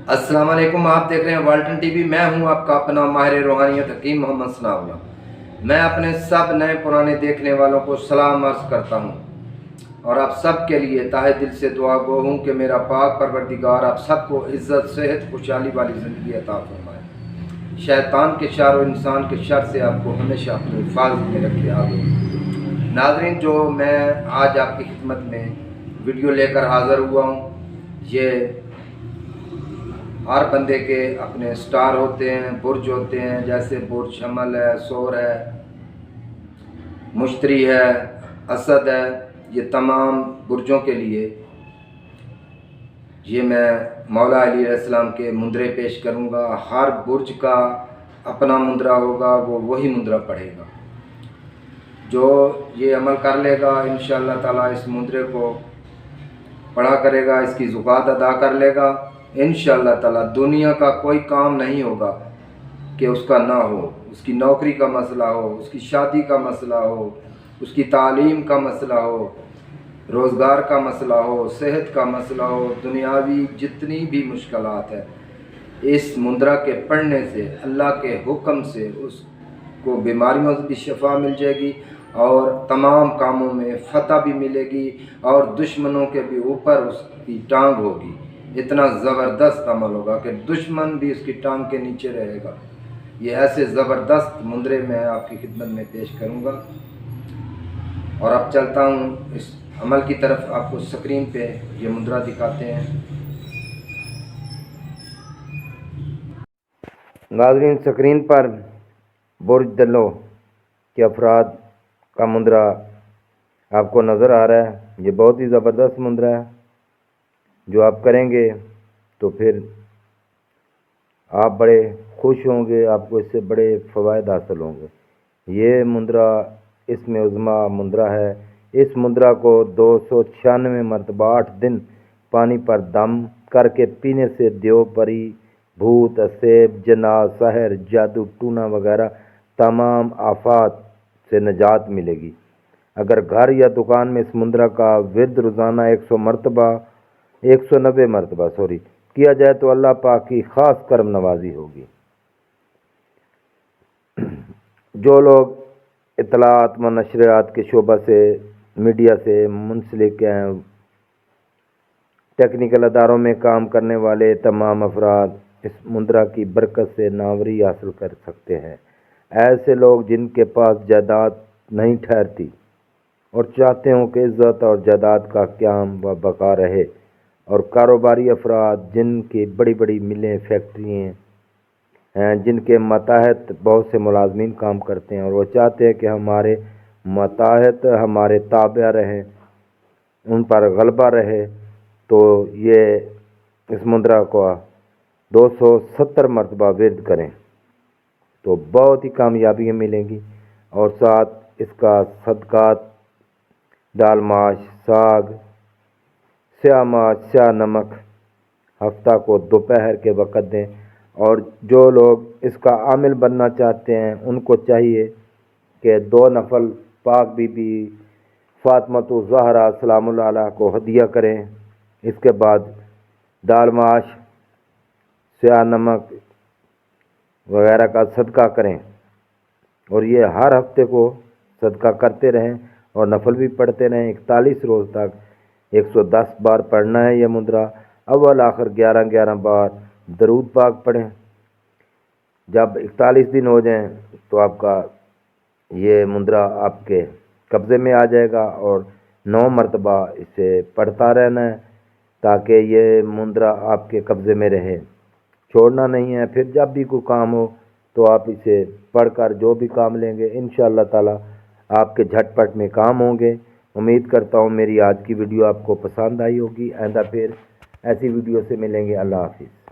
अस्सलाम वालेकुम। आप देख रहे हैं वाल्टन टीवी। मैं हूं आपका अपना माहिर रूहानियत हकीम मोहम्मद सनाउल्लाह। मैं अपने सब नए पुराने देखने वालों को सलाम अर्ज़ करता हूं और आप सब के लिए ताहे दिल से दुआ गो हूं कि मेरा पाक परवरदिगार आप सबको इज़्ज़त, सेहत, खुशहाली वाली ज़िंदगी अता फरमाए। शैतान के शर और इंसान के शर से आपको हमेशा अपनी हिफाजत में रखे। आगे नाज़रीन, जो मैं आज आपकी खिदमत में वीडियो लेकर हाज़िर हुआ हूँ, ये हर बंदे के अपने स्टार होते हैं, बुर्ज होते हैं। जैसे बुर्ज हमल है, सोर है, मुश्तरी है, असद है। ये तमाम बुर्जों के लिए ये मैं मौला अली अलैहिस्सलाम के मुंदरे पेश करूँगा। हर बुर्ज का अपना मुंदरा होगा, वो वही मुंदरा पढ़ेगा। जो ये अमल कर लेगा इंशाअल्लाह ताला, इस मुंदरे को पढ़ा करेगा, इसकी ज़ुकात अदा कर लेगा, इंशाअल्लाह ताला दुनिया का कोई काम नहीं होगा कि उसका ना हो। उसकी नौकरी का मसला हो, उसकी शादी का मसला हो, उसकी तालीम का मसला हो, रोज़गार का मसला हो, सेहत का मसला हो, दुनियावी जितनी भी मुश्किलात है, इस मुंदरा के पढ़ने से अल्लाह के हुक्म से उसको बीमारियों से भी शफा मिल जाएगी और तमाम कामों में फ़तह भी मिलेगी और दुश्मनों के भी ऊपर उसकी टांग होगी। इतना ज़बरदस्त अमल होगा कि दुश्मन भी उसकी टांग के नीचे रहेगा। ये ऐसे ज़बरदस्त मुंदरे मैं आपकी खिदमत में पेश करूँगा और अब चलता हूँ इस अमल की तरफ। आपको स्क्रीन पे ये मुंदरा दिखाते हैं। नाज़रीन, स्क्रीन पर बुर्ज दलो के अफराद का मुंदरा आपको नज़र आ रहा है। ये बहुत ही ज़बरदस्त मुंदरा है। जो आप करेंगे तो फिर आप बड़े खुश होंगे, आपको इससे बड़े फ़वाइद हासिल होंगे। ये मुंदरा इसमें उज़्मा मुंदरा है। इस मुंदरा को 296 मरतबा 8 दिन पानी पर दम करके पीने से देवपरी, भूत, असेब, जन्नात, सहर, जादू, टूना वगैरह तमाम आफात से निजात मिलेगी। अगर घर या दुकान में इस मुंदरा का विर्द रोज़ाना 190 मरतबा किया जाए तो अल्लाह पाक की ख़ास करम नवाजी होगी। जो लोग इत्तलात व नशरियात के शोबा से, मीडिया से मुंसलिक हैं, टेक्निकल अदारों में काम करने वाले तमाम अफराद इस मुंदरा की बरकत से नावरी हासिल कर सकते हैं। ऐसे लोग जिनके पास जायदाद नहीं ठहरती और चाहते हों कि इज़्ज़त और जायदाद का क़याम व बका रहे, और कारोबारी अफराद जिनकी बड़ी बड़ी मिलें, फैक्ट्रियाँ हैं, जिनके मातहत बहुत से मुलाजमीन काम करते हैं और वो चाहते हैं कि हमारे मातहत हमारे ताबे रहें, उन पर गलबा रहे, तो ये इस मुंदरा को 270 मरतबा विर्द करें तो बहुत ही कामयाबियाँ मिलेंगी। और साथ इसका सदक़ात, दाल माश, साग, स्याह माश, स्याह नमक हफ्ता को दोपहर के वक़्त दें। और जो लोग इसका आमिल बनना चाहते हैं उनको चाहिए कि 2 नफल पाक बीबी फ़ातिमा ज़हरा सलामुल्लाह अलैहा को हदिया करें। इसके बाद दाल माश, स्याह नमक वगैरह का सदका करें और ये हर हफ्ते को सदका करते रहें और नफल भी पढ़ते रहें। 41 रोज़ तक 110 बार पढ़ना है ये मुंदरा। अव्वल आखिर 11-11 बार दरूद पाक पढ़ें। जब 41 दिन हो जाएं तो आपका ये मुंदरा आपके कब्ज़े में आ जाएगा और 9 मरतबा इसे पढ़ता रहना है ताकि ये मुंदरा आपके कब्ज़े में रहे, छोड़ना नहीं है। फिर जब भी कोई काम हो तो आप इसे पढ़कर जो भी काम लेंगे इंशाअल्लाह ताला आपके झटपट में काम होंगे। उम्मीद करता हूँ मेरी आज की वीडियो आपको पसंद आई होगी। आइंदा फिर ऐसी वीडियो से मिलेंगे। अल्लाह हाफिज़।